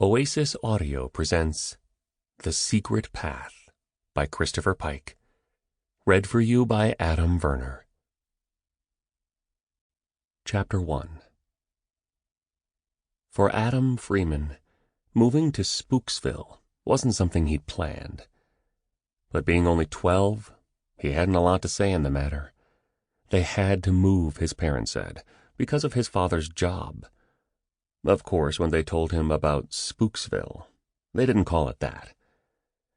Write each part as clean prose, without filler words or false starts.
Oasis Audio presents The Secret Path by Christopher Pike. Read for you by Adam Verner. Chapter 1. For Adam Freeman, moving to Spooksville wasn't something he'd planned. But being only 12, he hadn't a lot to say in the matter. They had to move, his parents said, because of his father's job. Of course, when they told him about Spooksville, they didn't call it that.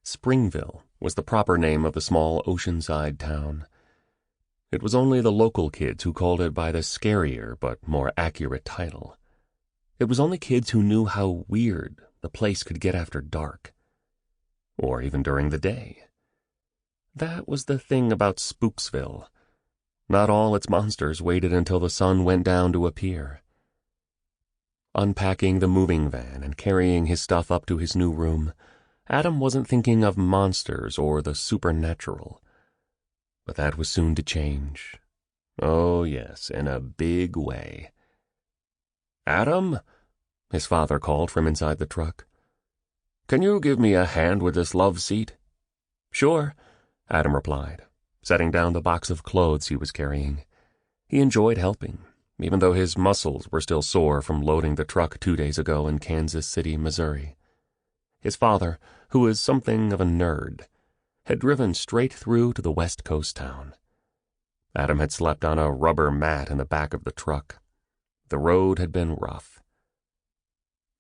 Springville was the proper name of the small oceanside town. It was only the local kids who called it by the scarier but more accurate title. It was only kids who knew how weird the place could get after dark, or even during the day. That was the thing about Spooksville. Not all its monsters waited until the sun went down to appear. Unpacking the moving van and carrying his stuff up to his new room, Adam wasn't thinking of monsters or the supernatural. But that was soon to change. Oh, yes, in a big way. "Adam?" his father called from inside the truck. "Can you give me a hand with this love seat?" "Sure," Adam replied, setting down the box of clothes he was carrying. He enjoyed helping, even though his muscles were still sore from loading the truck 2 days ago in Kansas City, Missouri. His father, who was something of a nerd, had driven straight through to the West Coast town. Adam had slept on a rubber mat in the back of the truck. The road had been rough.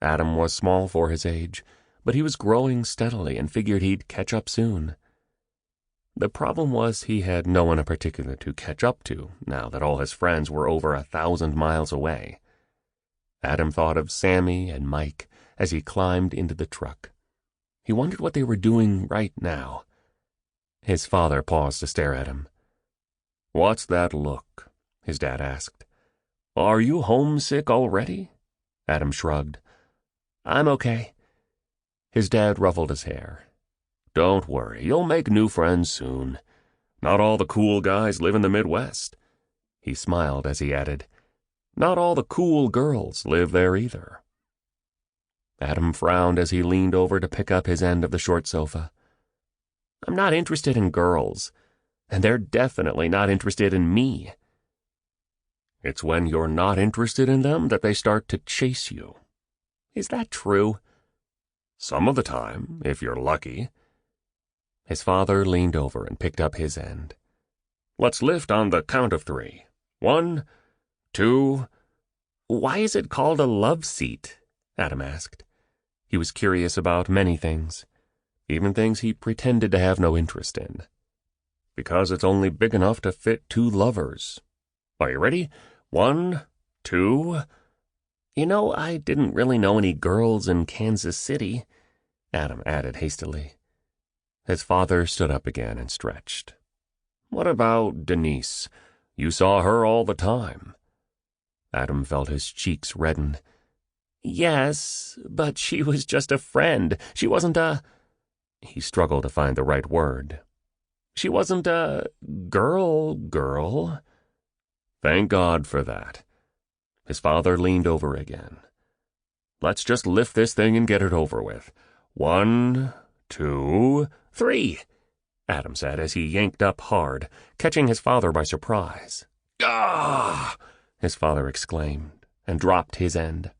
Adam was small for his age, but he was growing steadily and figured he'd catch up soon. The problem was he had no one in particular to catch up to, now that all his friends were over 1,000 miles away. Adam thought of Sammy and Mike as he climbed into the truck. He wondered what they were doing right now. His father paused to stare at him. "What's that look?" his dad asked. "Are you homesick already?" Adam shrugged. "I'm okay." His dad ruffled his hair. "Don't worry, you'll make new friends soon. Not all the cool guys live in the Midwest." He smiled as he added, "Not all the cool girls live there either." Adam frowned as he leaned over to pick up his end of the short sofa. "I'm not interested in girls, and they're definitely not interested in me." "It's when you're not interested in them that they start to chase you." "Is that true?" "Some of the time, if you're lucky." His father leaned over and picked up his end. "Let's lift on the count of 3. 1, 2... "Why is it called a love seat?" Adam asked. He was curious about many things, even things he pretended to have no interest in. "Because it's only big enough to fit 2 lovers. Are you ready? 1, 2... I didn't really know any girls in Kansas City," Adam added hastily. His father stood up again and stretched. "What about Denise? You saw her all the time." Adam felt his cheeks redden. "Yes, but she was just a friend. She wasn't a—" He struggled to find the right word. "She wasn't a girl." "Thank God for that." His father leaned over again. "Let's just lift this thing and get it over with. 1, 2... 3, Adam said as he yanked up hard, catching his father by surprise. "Ah!" his father exclaimed, and dropped his end.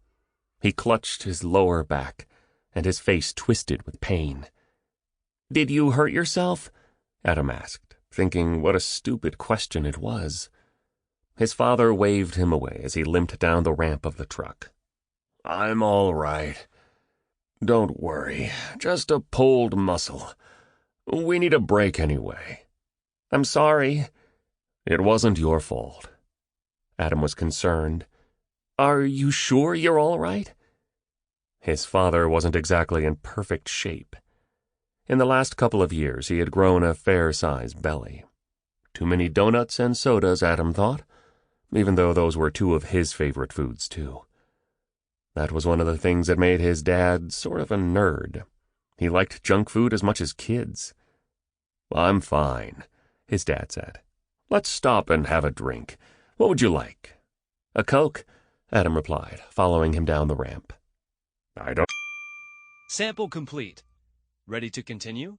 He clutched his lower back, and his face twisted with pain. "Did you hurt yourself?" Adam asked, thinking what a stupid question it was. His father waved him away as he limped down the ramp of the truck. "I'm all right. Don't worry, just a pulled muscle. We need a break anyway." "I'm sorry." "It wasn't your fault." Adam was concerned. "Are you sure you're all right?" His father wasn't exactly in perfect shape. In the last couple of years, he had grown a fair-sized belly. Too many donuts and sodas, Adam thought, even though those were 2 of his favorite foods, too. That was one of the things that made his dad sort of a nerd. He liked junk food as much as kids. "I'm fine," his dad said. "Let's stop and have a drink. What would you like?" "A Coke," Adam replied, following him down the ramp. "I don't Sample complete. Ready to continue?